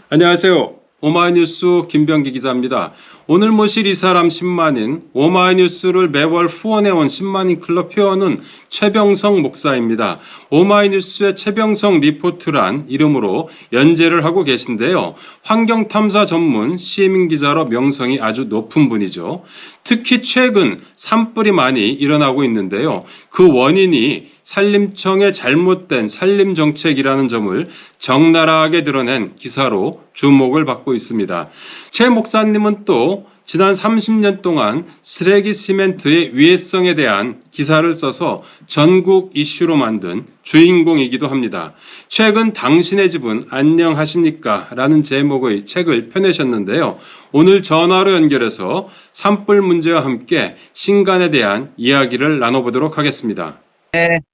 안녕하세요. 오마이뉴스 김병기 기자입니다. 오늘 모실 이 사람 10만인, 오마이뉴스를 매월 후원해온 10만인 클럽 회원은 최병성 목사입니다. 오마이뉴스의 최병성 리포트란 이름으로 연재를 하고 계신데요. 환경탐사 전문 시민기자로 명성이 아주 높은 분이죠. 특히 최근 산불이 많이 일어나고 있는데요. 그 원인이 산림청의 잘못된 산림정책이라는 점을 적나라하게 드러낸 기사로 주목을 받고 있습니다. 최 목사님은 또 지난 30년 동안 쓰레기 시멘트의 위해성에 대한 기사를 써서 전국 이슈로 만든 주인공이기도 합니다. 최근 당신의 집은 안녕하십니까? 라는 제목의 책을 펴내셨는데요. 오늘 전화로 연결해서 산불 문제와 함께 신간에 대한 이야기를 나눠보도록 하겠습니다.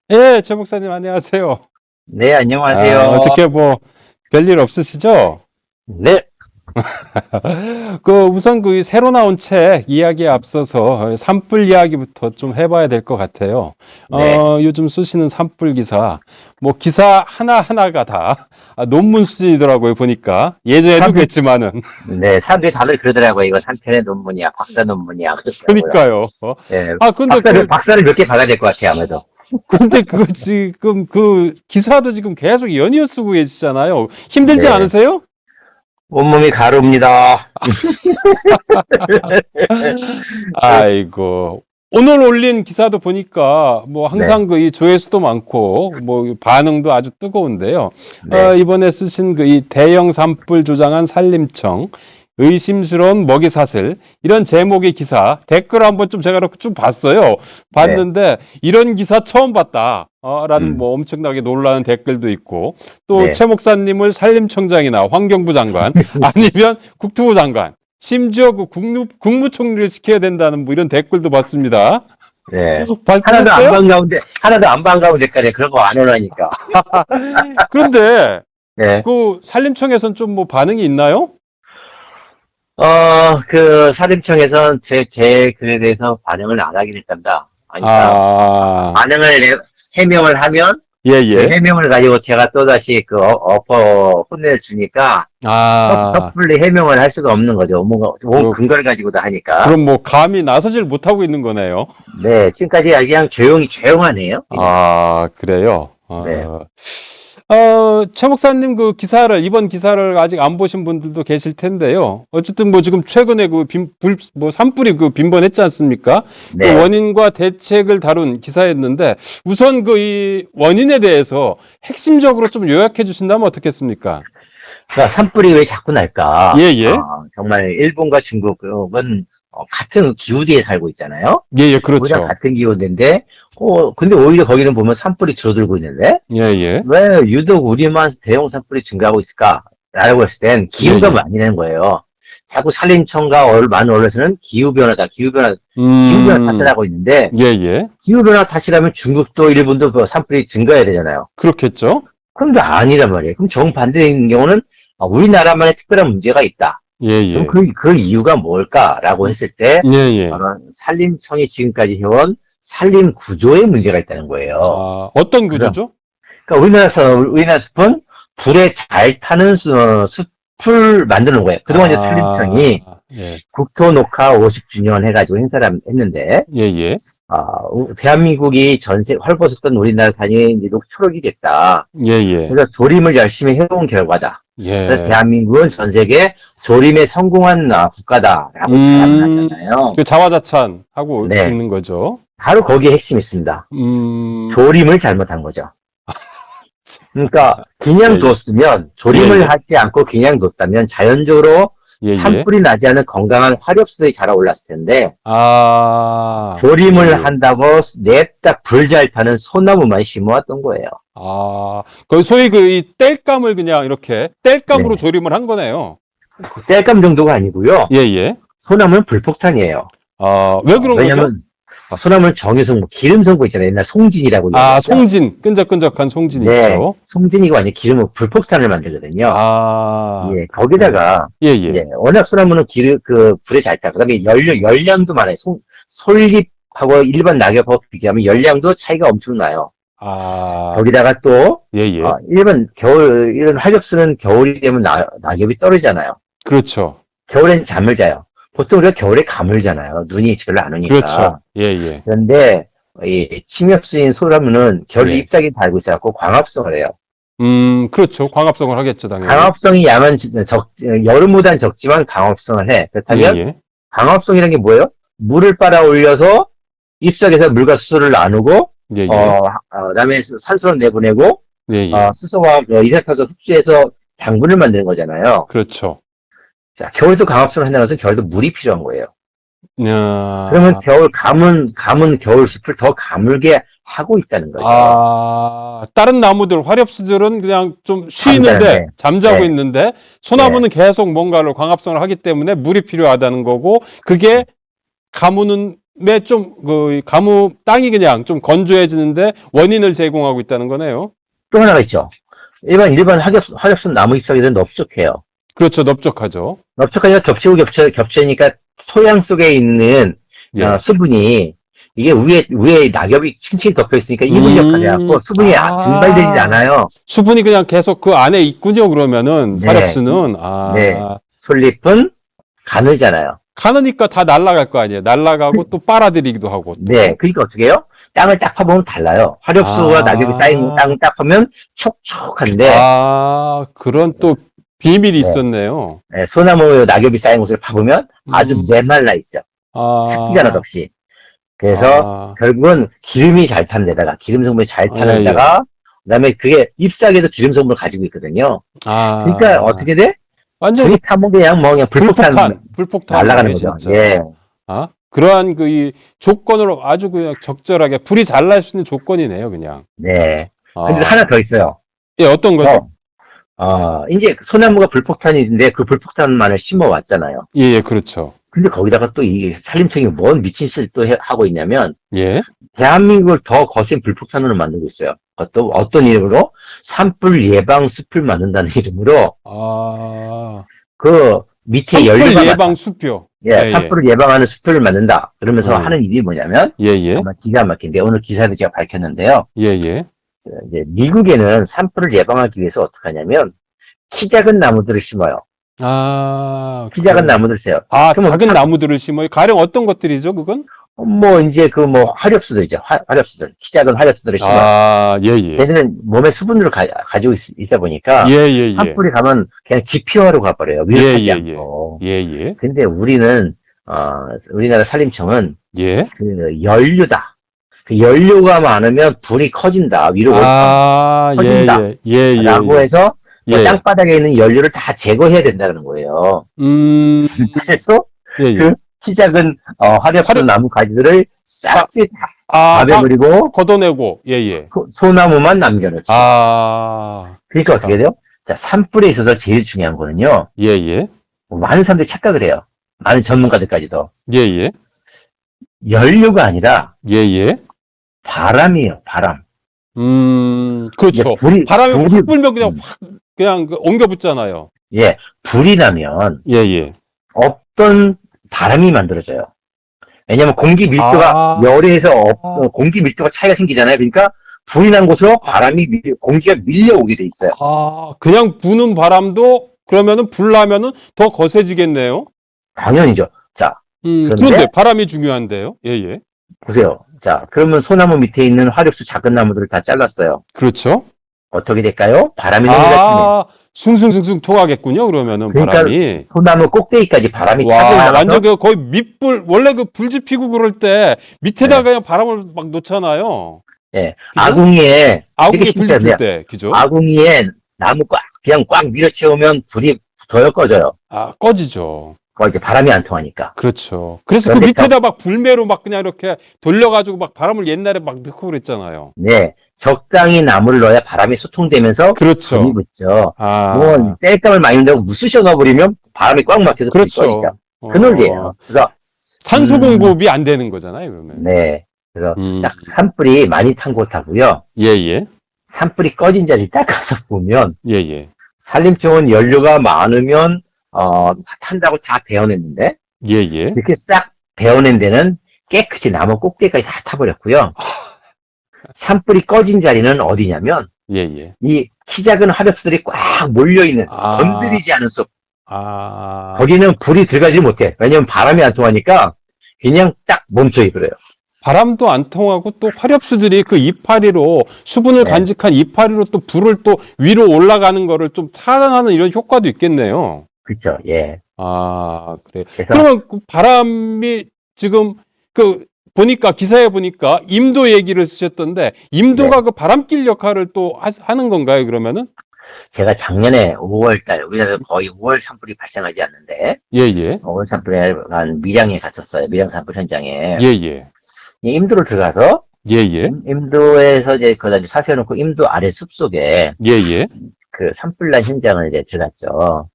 네, 최 목사님 안녕하세요. 네, 안녕하세요. 어떻게 별일 없으시죠? 네. 우선 새로 나온 책 이야기에 앞서서 산불 이야기부터 좀 해봐야 될 것 같아요. 네. 요즘 쓰시는 산불 기사, 기사 하나하나가 다 논문 수준이더라고요, 보니까. 예전에도 그랬지만은. 네, 사람들이 다들 그러더라고요. 이거 한편의 논문이야, 박사 논문이야. 그러니까요. 네, 근데 박사를 몇 개 받아야 될 것 같아요, 아무래도. 근데 그거 지금 기사도 지금 계속 연이어 쓰고 계시잖아요. 힘들지 네. 않으세요? 온몸이 가렵니다. 아이고. 오늘 올린 기사도 보니까 항상 이 조회수도 많고 반응도 아주 뜨거운데요. 네. 이번에 쓰신 이 대형 산불 조장한 산림청 의심스러운 먹이사슬 이런 제목의 기사 댓글 한번 제가 좀 봤어요. 봤는데 이런 기사 처음 봤다. 라는 엄청나게 놀라는 댓글도 있고 또 네. 최 목사님을 산림청장이나 환경부 장관 아니면 국토부 장관 심지어 국무총리를 시켜야 된다는 이런 댓글도 봤습니다. 네. 봤어요? 하나도 안 반가운 댓글에 그런 거 안 오라니까. 그런데 네. 산림청에서는 좀 반응이 있나요? 산림청에서는 제 글에 대해서 반응을 안 하긴 했답니다. 반응을 해명을 하면, 예. 해명을 가지고 제가 또다시 혼내를 주니까, 섣불리 해명을 할 수가 없는 거죠. 뭔가, 근거를 가지고 다 하니까. 그럼 감히 나서질 못하고 있는 거네요. 네, 지금까지 그냥 조용하네요. 그래요? 네. 최 목사님 이번 기사를 아직 안 보신 분들도 계실 텐데요. 어쨌든 지금 최근에 산불이 빈번했지 않습니까? 네. 그 원인과 대책을 다룬 기사였는데 우선 이 원인에 대해서 핵심적으로 좀 요약해 주신다면 어떻겠습니까? 그러니까 산불이 왜 자꾸 날까? 예. 정말 일본과 중국은 같은 기후대에 살고 있잖아요. 예, 그렇죠. 우리랑 같은 기후대인데, 근데 오히려 거기는 보면 산불이 줄어들고 있는데, 예. 왜 유독 우리만 대형 산불이 증가하고 있을까라고 했을 땐 기후가 아니라는 거예요. 자꾸 산림청과 많은 언론에서는 기후변화 탓을 하고 있는데, 예. 기후변화 탓이라면 중국도 일본도 산불이 증가해야 되잖아요. 그렇겠죠. 그런데 아니란 말이에요. 그럼 정반대인 경우는 우리나라만의 특별한 문제가 있다. 예. 그럼 그 이유가 뭘까라고 했을 때, 예. 산림청이 지금까지 해온 산림 구조에 문제가 있다는 거예요. 어떤 구조죠? 그러니까 우리나라 숲은 불에 잘 타는 숲을 만드는 거예요. 그동안 산림청이 국토녹화 50주년 해가지고 행사를 했는데, 예. 대한민국이 헐벗었던 우리나라 산이 이제 초록이 됐다. 예. 그래서 조림을 열심히 해온 결과다. 예. 그래서 대한민국은 전 세계 조림에 성공한 국가다라고 자랑하잖아요. 자화자찬하고 있는 거죠. 바로 거기에 핵심이 있습니다. 조림을 잘못한 거죠. 그러니까 그냥 뒀으면 조림을 하지 않고 그냥 뒀다면 자연적으로 산불이 나지 않은 건강한 화력수들이 자라올랐을 텐데 조림을 한다고 냅다 불 잘 타는 소나무만 심어왔던 거예요. 소위 이 땔감을 그냥 이렇게 땔감으로 조림을 한 거네요. 땔감 정도가 아니고요. 예. 소나무는 불폭탄이에요. 왜 그런 거죠? 왜냐면 소나무는 정유성, 뭐 기름성분 있잖아요. 옛날 송진이라고. 아, 얘기하죠. 송진. 끈적끈적한 송진이 네, 있죠. 송진이가 아니라 기름을 불폭탄을 만들거든요. 아, 예, 거기다가 예, 예. 이제 워낙 소나무는 불에 잘 타. 그다음에 열량도 많아요. 솔잎하고 일반 낙엽하고 비교하면 열량도 차이가 엄청나요. 아, 거기다가 또 예, 예. 일반 겨울 이런 활엽수는 겨울이 되면 낙엽이 떨어지잖아요. 그렇죠. 겨울엔 잠을 자요. 보통 우리가 겨울에 감을 자나요. 눈이 별로 안 오니까. 그렇죠. 예, 예. 그런데 이 침엽수인 소나무는 겨울 예. 잎사귀 달고 있어갖고 광합성을 해요. 그렇죠. 광합성을 하겠죠, 당연히. 광합성이 여름보단 적지만 광합성을 해. 그렇다면 예, 예. 광합성이라는 게 뭐예요? 물을 빨아 올려서 잎사귀에서 물과 수소를 나누고 예, 예. 그다음에 산소를 내보내고 예, 예. 수소와 이산화탄소 흡수해서 당분을 만드는 거잖아요. 그렇죠. 자, 겨울도 광합성을 한다는 것은 겨울도 물이 필요한 거예요. 야. 그러면 감은 겨울 숲을 더 가물게 하고 있다는 거죠. 아, 다른 나무들, 활엽수들은 그냥 좀 쉬는데, 잠자는데. 잠자고 네. 있는데, 소나무는 계속 뭔가를 광합성을 하기 때문에 물이 필요하다는 거고, 그게 가무는, 땅이 그냥 좀 건조해지는데 원인을 제공하고 있다는 거네요. 또 하나가 있죠. 일반 화엽순 나무 잎사귀들은 넓적해요. 그렇죠. 넓적하죠. 넓적하니까 겹치니까 토양 속에 있는 예. 수분이 이게 위에 낙엽이 층층이 덮여 있으니까 이분 역할을 해갖고 수분이 증발되지 않아요. 수분이 그냥 계속 그 안에 있군요, 그러면은. 네. 활엽수는. 네. 솔잎은 가늘잖아요. 가느니까 다 날아갈 거 아니에요. 날아가고 또 빨아들이기도 하고. 또. 네. 그러니까 어떻게 해요? 땅을 딱 파보면 달라요. 화엽수와 낙엽이 쌓인 땅을 딱 파면 촉촉한데. 그런 또 비밀이 네. 있었네요. 네, 소나무 낙엽이 쌓인 곳을 파보면 아주 메말라 있죠. 습기가 하나도 없이. 그래서 결국은 기름이 잘 타는 데다가 기름 성분이 잘 타는 데다가 그다음에 그게 잎사귀에도 기름 성분을 가지고 있거든요. 그러니까 어떻게 돼? 완전 불이 타면 그냥 불폭탄 날아가는 거죠. 진짜. 예. 그러한 이 조건으로 아주 그냥 적절하게 불이 잘 날 수 있는 조건이네요, 그냥. 네. 근데 하나 더 있어요. 예, 어떤 거죠? 이제 소나무가 불폭탄인데 그 불폭탄만을 심어 왔잖아요. 예, 그렇죠. 근데 거기다가 또 이 산림청이 뭔 미친 짓을 또 하고 있냐면, 예. 대한민국을 더 거센 불폭탄으로 만들고 있어요. 어떤 이름으로? 산불 예방 숲을 만든다는 이름으로, 그 밑에 연료가 산불 예방 숲이요. 산불을 예방하는 숲을 만든다. 그러면서 하는 일이 뭐냐면, 예. 정말 기가 막힌데 오늘 기사도 제가 밝혔는데요. 예. 이제 미국에는 산불을 예방하기 위해서 어떻게 하냐면, 키 작은 나무들을 심어요. 키 작은 나무들을 심어요. 작은 나무들을 심어요. 가령 어떤 것들이죠, 그건? 화렵수들이죠. 화렵수들. 키 작은 화렵수들을 심어요. 예. 얘들은 몸에 수분을 가지고 있다 보니까. 예. 산불이 가면 그냥 지피화로 가버려요. 위로 타지 않고. 예. 근데 우리나라 산림청은. 그 연료다. 그 연료가 많으면 불이 커진다. 위로 커진다. 라고 해서 땅바닥에 있는 연료를 다 제거해야 된다는 거예요. 그래서 그 키 작은 화렵수 나무 가지들을 싹쓸이 다 베버리고 걷어내고 예. 소나무만 남겨놓지. 그러니까 어떻게 돼요? 자, 산불에 있어서 제일 중요한 거는요. 예. 많은 사람들이 착각을 해요. 많은 전문가들까지도. 예. 연료가 아니라 예. 바람이에요. 바람. 그렇죠. 바람이 확 불면 그냥 옮겨 붙잖아요. 예. 불이 나면 예. 없던 바람이 만들어져요. 왜냐면 공기 밀도가 열에서 공기 밀도가 차이가 생기잖아요. 그러니까 불이 난 곳으로 공기가 밀려오게 돼 있어요. 그냥 부는 바람도 그러면은 불 나면은 더 거세지겠네요. 당연히죠. 자, 그런데 바람이 중요한데요. 예. 보세요. 자, 그러면 소나무 밑에 있는 화렵수 작은 나무들을 다 잘랐어요. 그렇죠. 어떻게 될까요? 바람이 너무 심해요. 숭숭숭숭 통하겠군요. 그러면은 그러니까 바람이. 소나무 꼭대기까지 바람이 타고 올라가서 완전 거의 밑불 원래 그 불 지피고 그럴 때 밑에다가 그냥 바람을 막 놓잖아요. 예. 아궁이에 불 지필 때, 그죠? 아궁이에 나무 그냥 꽉 밀어채우면 불이 더 꺼져요. 꺼지죠. 이제 바람이 안 통하니까. 그렇죠. 그래서 그 밑에다 막 불매로 막 그냥 이렇게 돌려가지고 막 바람을 옛날에 막 넣고 그랬잖아요. 네. 적당히 나무를 넣어야 바람이 소통되면서 그렇죠. 불이 붙죠. 땔감을 많이 넣고 무쑤셔 넣어버리면 바람이 꽉 막혀서 불이 꺼니까. 그 논리예요. 그래서 산소 공급이 안 되는 거잖아요, 그러면. 네. 그래서 딱 산불이 많이 탄 곳하고요. 예, 예. 산불이 꺼진 자리 딱 가서 보면, 예, 예. 산림청은 연료가 많으면, 탄다고 다 베어냈는데, 예, 예. 이렇게 싹 베어낸 데는 깨끗이 나무 꼭대기까지 다 타버렸고요. 산불이 꺼진 자리는 어디냐면, 예, 예. 이 키 작은 화력수들이 꽉 몰려있는, 건드리지 않은 숲. 거기는 불이 들어가지 못해. 왜냐면 바람이 안 통하니까, 그냥 딱 멈춰있어요. 바람도 안 통하고 또 화렵수들이 그 이파리로 수분을 네. 간직한 이파리로 또 불을 또 위로 올라가는 거를 좀 차단하는 이런 효과도 있겠네요. 그쵸, 예. 그래. 그래서, 그러면 그 바람이 지금 그 보니까 기사에 보니까 임도 얘기를 쓰셨던데 임도가 네. 그 바람길 역할을 또 하는 건가요, 그러면은? 제가 작년에 5월달, 우리나라 거의 5월 산불이 발생하지 않는데, 예, 예. 5월 산불에 한 밀양에 갔었어요. 밀양 산불 현장에. 예, 예. 임도로 들어가서, 예, 예. 임도에서 이제 거기다 이제 사세워놓고 임도 아래 숲속에 예, 예. 그 산불난 현장을 이제 들어갔죠.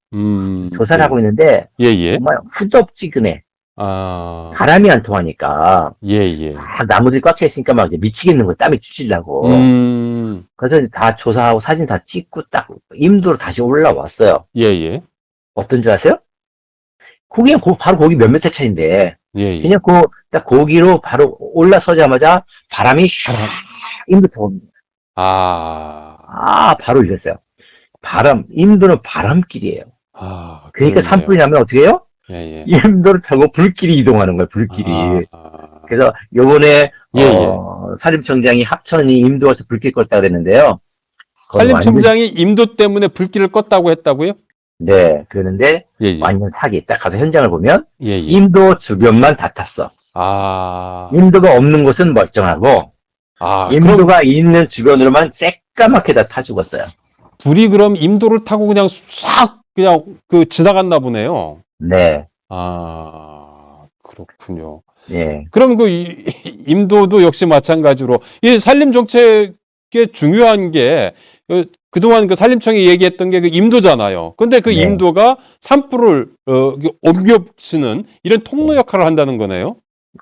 조사를 예. 하고 있는데, 예, 예. 정말 후덥지근해. 아, 바람이 안 통하니까, 예, 예. 나무들이 꽉 차 있으니까 막 이제 미치겠는 거예요. 땀이 추치려고. 그래서 이제 다 조사하고 사진 다 찍고 딱 임도로 다시 올라왔어요. 예, 예. 어떤 줄 아세요? 그냥 바로 거기 몇 미터 차인데, 예, 예. 그냥 딱 거기로 바로 올라서자마자 바람이 슉 임도 들어옵니다. 바로 이랬어요. 임도는 바람길이에요. 그러니까 그러네요. 산불이 나면 어떻게 해요? 예, 예. 임도를 타고 불길이 이동하는 거예요, 불길이. 그래서 요번에, 예, 예. 산림청장이 합천이 임도 와서 불길 껐다 그랬는데요. 거기 산림청장이 임도 때문에 불길을 껐다고 했다고요? 네, 그러는데 예, 예. 완전 사기. 딱 가서 현장을 보면 예, 예. 임도 주변만 다 탔어. 임도가 없는 곳은 멀쩡하고 그럼 임도가 있는 주변으로만 새까맣게 다 타 죽었어요. 불이 그럼 임도를 타고 그냥 싹 그냥 지나갔나 보네요. 네, 그렇군요. 예, 그럼 임도도 역시 마찬가지로 이 산림 정책의 중요한 게 그동안 그 산림청이 얘기했던 게 그 임도잖아요. 근데 그 네. 임도가 산불을 옮겨주는 이런 통로 역할을 한다는 거네요.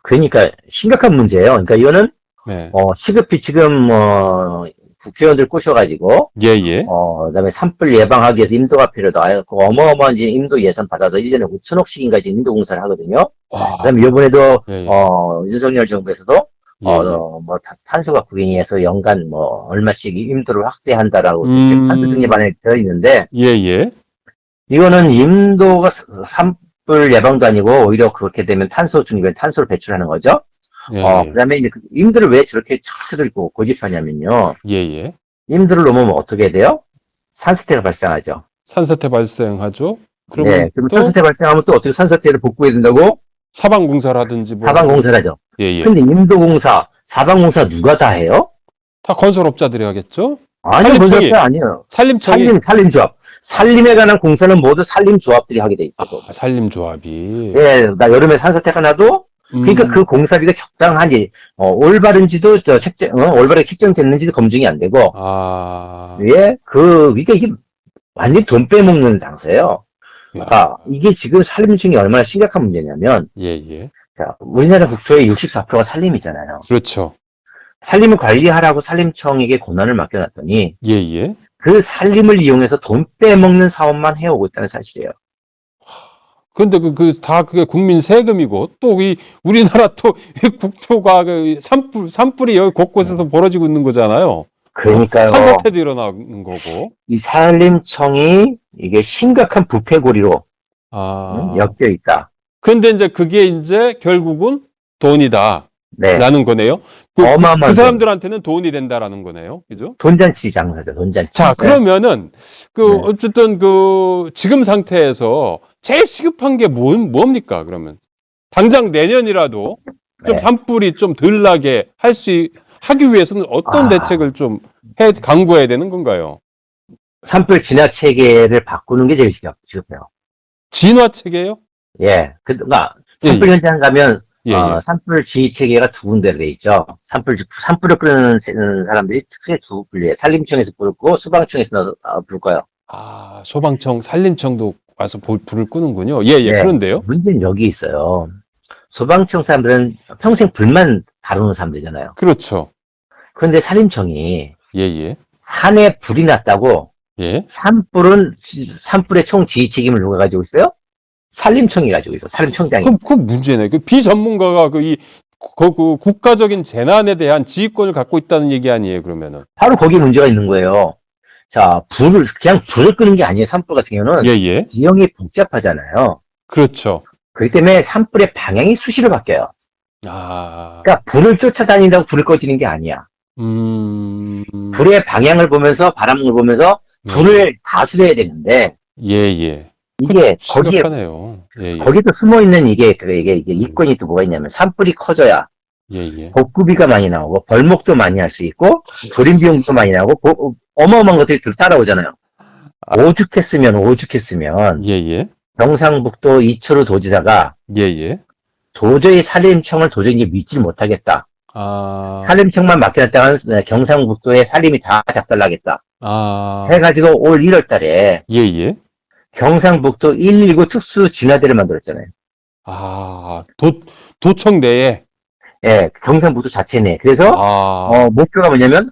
그러니까 심각한 문제예요. 그러니까 이거는 네. 시급히 지금 국회의원들 꼬셔가지고 예, 예. 그다음에 산불 예방하기 위해서 임도가 필요하다. 그 어마어마한 지금 임도 예산 받아서 1년에 5천억씩인가 지금 임도 공사를 하거든요. 그다음에 이번에도 예, 예. 윤석열 정부에서도 예, 예. 탄소가 구행해서 연간 얼마씩 임도를 확대한다라고 지금 탄소 중립안에 되어 있는데 예, 예. 이거는 임도가 산불 예방도 아니고 오히려 그렇게 되면 탄소 중립에 탄소를 배출하는 거죠. 예, 예. 그다음에 이제 임도를 왜 저렇게 쳐들고 고집하냐면요. 예, 예. 임도를 넘으면 어떻게 돼요? 산사태가 발생하죠. 산사태 발생하죠. 그러면 네, 그럼 또 산사태 발생하면 또 어떻게 산사태를 복구해야 된다고? 사방공사라든지 뭐 사방공사를 하죠. 예, 예. 근데 임도공사, 사방공사 누가 다 해요? 다 건설업자들이 하겠죠? 아니요, 산림청이. 건설사 아니에요. 산림청이 산림조합. 산림에 관한 공사는 모두 산림조합들이 하게 돼 있어서. 산림조합이. 예, 나 여름에 산사태가 나도 그러니까 그 공사비가 적당한지, 올바른지도, 올바르게 책정됐는지도 검증이 안 되고, 예, 그러니까 이게 완전히 돈 빼먹는 장사예요. 이게 지금 산림청이 얼마나 심각한 문제냐면, 예, 예. 자, 우리나라 국토의 64%가 산림이잖아요. 그렇죠. 산림을 관리하라고 산림청에게 권한을 맡겨놨더니, 예, 예. 그 산림을 이용해서 돈 빼먹는 사업만 해오고 있다는 사실이에요. 근데 다 그게 국민 세금이고, 또 우리나라 또 국토가 산불이 여기 곳곳에서 벌어지고 있는 거잖아요. 그러니까요. 산사태도 일어나는 거고. 이 산림청이 이게 심각한 부패고리로 엮여 있다. 근데 이제 그게 이제 결국은 돈이다. 네. 라는 거네요. 어마어마한 그 사람들한테는 돈이 된다라는 거네요. 그죠? 돈잔치 장사죠, 돈잔치. 자, 그러면은, 네. 어쨌든 지금 상태에서 제일 시급한 게 뭡니까, 그러면? 당장 내년이라도 좀 네. 산불이 좀 덜 나게 하기 위해서는 어떤 대책을 좀 강구해야 되는 건가요? 산불 진화 체계를 바꾸는 게 제일 시급해요. 진화 체계요? 예. 그러니까 산불 예, 예. 현장 가면 예, 예. 산불 지휘 체계가 두 군데로 돼 있죠. 산불을 끄는 사람들이 크게 두 분류예요. 산림청에서 불을 끄고 소방청에서 불 꺼요. 소방청, 산림청도 와서 불을 끄는군요. 예, 예. 네. 그런데요? 문제는 여기 있어요. 소방청 사람들은 평생 불만 다루는 사람들이잖아요. 그렇죠. 그런데 산림청이 예, 예. 산에 불이 났다고 예. 산불의 총 지휘 책임을 누가 가지고 있어요? 산림청이 가지고 있어. 산림청장이. 그 문제네. 그 비전문가가 그 국가적인 재난에 대한 지휘권을 갖고 있다는 얘기 아니에요, 그러면은. 바로 거기에 문제가 있는 거예요. 자, 그냥 불을 끄는 게 아니에요. 산불 같은 경우는. 예, 예. 지형이 복잡하잖아요. 그렇죠. 그렇기 때문에 산불의 방향이 수시로 바뀌어요. 아. 그러니까 불을 쫓아다닌다고 불을 꺼지는 게 아니야. 불의 방향을 보면서 바람을 보면서 불을 다스려야 되는데 예, 예. 이게 심각하네요. 예, 예. 거기도 숨어 있는 이게 이권이 또 뭐가 있냐면 산불이 커져야 예, 예. 복구비가 많이 나오고 벌목도 많이 할 수 있고 조림 비용도 많이 나오고 어마어마한 것들이 따라오잖아요. 오죽했으면 예, 예. 경상북도 이철우 도지사가 예, 예. 도저히 산림청을 도저히 이제 믿지 못하겠다. 아. 산림청만 맡겨놨다간 경상북도의 산림이 다 작살나겠다. 아. 해가지고 올 1월 달에 예, 예. 경상북도 119 특수 진화대를 만들었잖아요. 아, 도청 내에. 예, 경상북도 자체 내. 그래서 아. 목표가 뭐냐면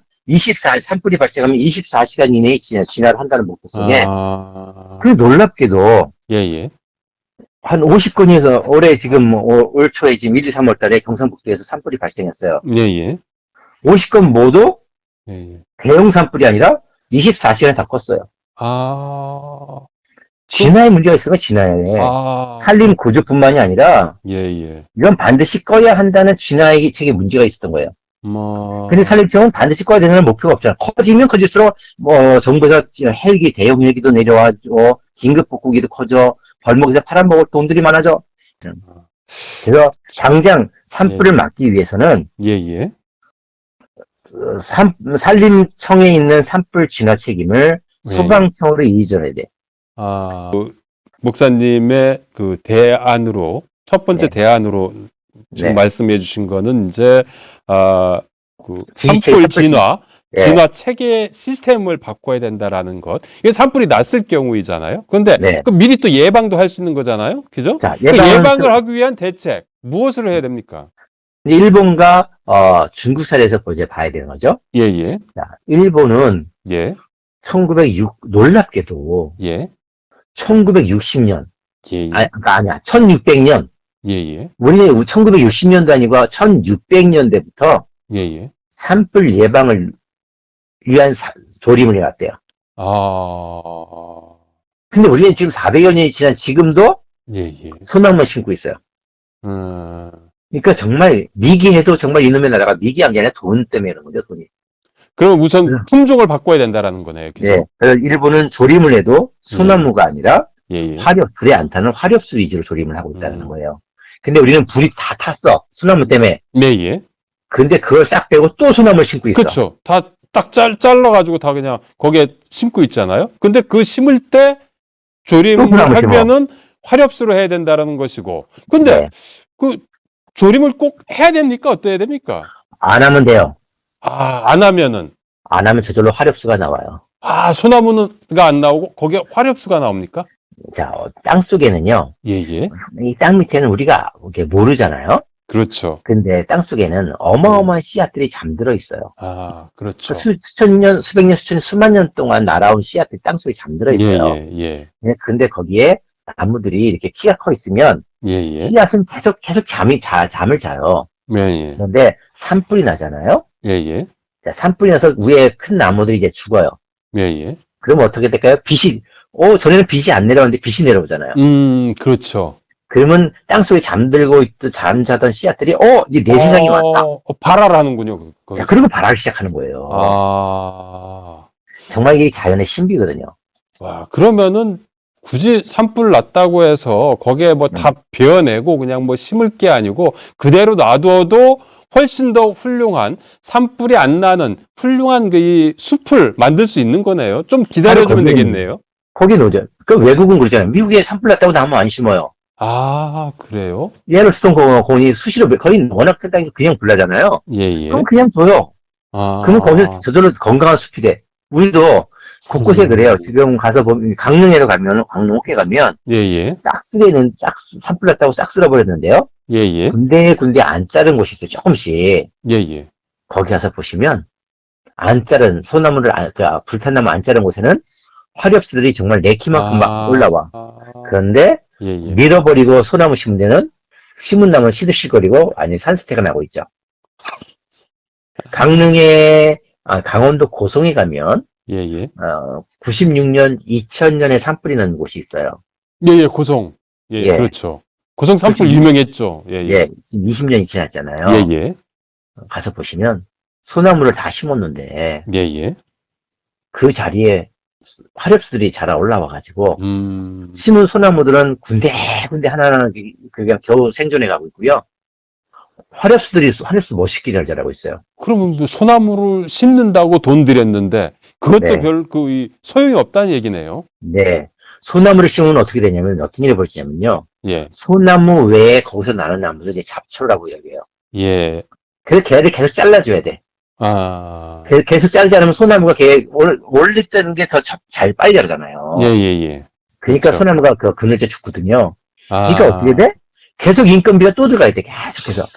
산불이 발생하면 24시간 이내에 진화를 한다는 목표 속에 그 놀랍게도 예, 예. 한 50건에서 올해 지금 올 초에 지금 1, 2, 3월 달에 경상북도에서 산불이 발생했어요. 예, 예. 50건 모두 예, 예. 대형 산불이 아니라 24시간에 다 껐어요. 아. 진화에 문제가 있어요, 진화에. 아. 산림 구조뿐만이 아니라 예, 예. 이건 반드시 꺼야 한다는 진화의 책에 문제가 있었던 거예요. 근데 산림청은 반드시 꺼야 되는 목표가 없잖아. 커지면 커질수록 정부에서 헬기, 대형 헬기도 내려와줘, 긴급 복구기도 커져, 벌목에서 팔아먹을 돈들이 많아져. 그래서 당장 산불을 막기 위해서는 예, 예. 산림청에 있는 산불 진화 책임을 예. 소방청으로 이전해야 돼. 아, 목사님의 그 대안으로, 첫 번째 네. 대안으로 지금 네. 말씀해 주신 거는 이제, 그 지휘체, 진화 체계 시스템을 바꿔야 된다라는 것. 이게 산불이 났을 경우이잖아요. 그런데 네. 그 미리 또 예방도 할 수 있는 거잖아요. 그죠? 자, 그 예방을 하기 위한 대책, 무엇을 해야 됩니까? 이제 일본과 중국 사례에서 이제 봐야 되는 거죠. 예, 예. 자, 일본은 예. 놀랍게도 예. 1960년, 예. 아니야, 1600년, 예, 예. 우리는 1960년도 아니고 1600년대부터 예, 예. 산불 예방을 위한 조림을 해왔대요. 아. 근데 우리는 지금 400여 년이 지난 지금도 예, 예. 소나무만 심고 있어요. 그러니까 정말 미기해도 정말 이놈의 나라가 미기한 게 아니라 돈 때문에 그런 거죠, 돈이. 그럼 우선 품종을 바꿔야 된다라는 거네요. 그죠? 네. 그래서 일본은 조림을 해도 소나무가 아니라 예, 예. 불에 안 타는 화렵수 위주로 조림을 하고 있다는 거예요. 근데 우리는 불이 다 탔어. 소나무 때문에. 네, 예. 근데 그걸 싹 빼고 또 소나무를 심고 있어. 그렇죠. 다 딱 잘라가지고 다 그냥 거기에 심고 있잖아요. 근데 그 심을 때 조림을 소나무 하면은 화렵수로 해야 된다라는 것이고. 근데 네. 그 조림을 꼭 해야 됩니까? 어때야 됩니까? 안 하면 돼요. 안 하면은. 안 하면 저절로 화렵수가 나와요. 소나무가 안 나오고 거기에 화렵수가 나옵니까? 자, 땅 속에는요. 예, 예. 이 땅 밑에는 우리가 이렇게 모르잖아요. 그렇죠. 근데 땅 속에는 어마어마한 씨앗들이 잠들어 있어요. 그렇죠. 수천 년, 수백 년, 수만 년 동안 날아온 씨앗들이 땅 속에 잠들어 있어요. 예, 예. 네, 근데 거기에 나무들이 이렇게 키가 커 있으면 예, 예. 씨앗은 계속 잠을 자요. 예, 예. 그런데 산불이 나잖아요. 예, 예. 자, 산불이 나서 위에 큰 나무들이 이제 죽어요. 예, 예. 그러면 어떻게 될까요? 전에는 빛이 안 내려오는데 빛이 내려오잖아요. 그렇죠. 그러면 땅속에 잠자던 씨앗들이, 이제 내 세상이 왔다. 발화하는군요. 야, 그리고 발화를 시작하는 거예요. 정말 이게 자연의 신비거든요. 와, 그러면은 굳이 산불 났다고 해서 거기에 뭐 다 베어내고 그냥 뭐 심을 게 아니고 그대로 놔둬도 훨씬 더 훌륭한 산불이 안 나는 훌륭한 이 숲을 만들 수 있는 거네요. 좀 기다려주면 되겠네요. 거기 놓죠. 그 외국은 그러잖아요. 미국에 산불 났다고 나무 안 심어요. 그래요? 예로스톤 공원이 수시로 거의 워낙 큰 땅이 그냥 불나잖아요. 예, 예. 그럼 그냥 둬요. 그러면 거기서 저절로 건강한 숲이 돼. 우리도 곳곳에 그래요. 지금 가서 보면 강릉에도 가면 강릉 호계 가면 예, 예. 산불 났다고 싹 쓸어버렸는데요. 예. 군데 안 자른 곳이 있어요. 조금씩. 예. 거기 가서 보시면 안 자른 소나무를 불탄 나무 안 자른 곳에는 화렵수들이 정말 내 키만큼 막 올라와. 그런데 예. 밀어버리고 소나무 심은 데는 심은 나무는 시들시거리고 아니 산사태가 나고 있죠. 강원도 고성에 가면 예. 96년, 2000년에 산불이 난 곳이 있어요. 예, 고성. 예, 그렇죠. 고성 산불 유명했죠. 예. 지금 20년이 지났잖아요. 예. 가서 보시면 소나무를 다 심었는데 예. 그 자리에 화렵수들이 자라 올라와가지고 심은 소나무들은 군데군데 하나하나 그냥 겨우 생존해 가고 있고요. 화렵수 멋있게 잘 자라고 있어요. 그러면 뭐 소나무를 심는다고 돈 들였는데 그것도 네. 별 소용이 없다는 얘기네요. 네. 소나무를 심으면 어떻게 되냐면 어떤 일이 벌어지냐면요. 예. 소나무 외에 거기서 나는 나무들 이제 잡초라고 여겨요. 예. 그래서 걔를 계속 잘라줘야 돼. 계속 자르지 않으면 소나무가 원래 때는 게 더 잘 빨리 자라잖아요. 예. 그러니까 그렇죠. 소나무가 그늘째 죽거든요. 그러니까 어떻게 돼? 계속 인건비가 또 들어가야 돼. 계속해서.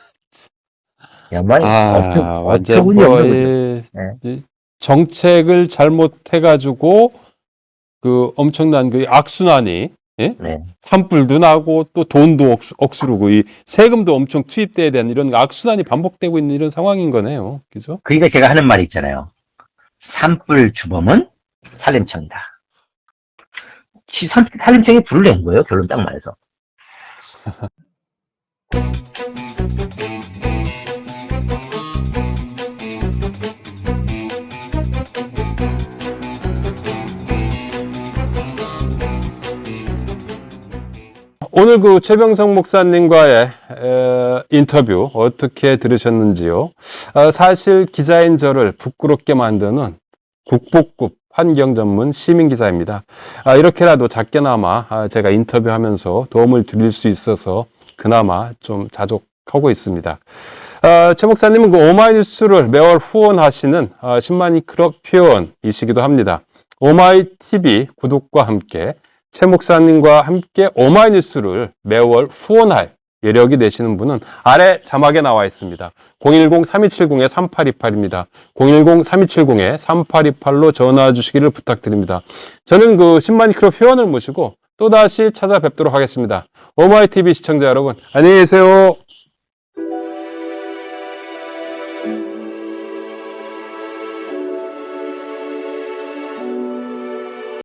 야만 엄청 운이 없는 거죠. 네. 정책을 잘못해가지고 그 엄청난 그 악순환이 예? 네. 산불도 나고 또 돈도 억수르고 이 세금도 엄청 투입돼야 되는 이런 악순환이 반복되고 있는 이런 상황인 거네요. 그죠? 그러니까 제가 하는 말이 있잖아요. 산불 주범은 산림청이다. 산림청이 불을 낸 거예요. 결론 딱 말해서. 오늘 그 최병성 목사님과의 인터뷰 어떻게 들으셨는지요? 사실 기자인 저를 부끄럽게 만드는 국보급 환경 전문 시민 기자입니다. 이렇게라도 작게나마 제가 인터뷰하면서 도움을 드릴 수 있어서 그나마 좀 자족하고 있습니다. 최 목사님은 그 오마이뉴스를 매월 후원하시는 10만이 클럽 회원이시기도 합니다. 오마이TV 구독과 함께 최 목사님과 함께 오마이뉴스를 매월 후원할 여력이 되시는 분은 아래 자막에 나와 있습니다. 010-3270-3828입니다. 010-3270-3828로 전화 주시기를 부탁드립니다. 저는 그 10만이 클럽 회원을 모시고 또다시 찾아뵙도록 하겠습니다. 오마이TV 시청자 여러분, 안녕히 계세요.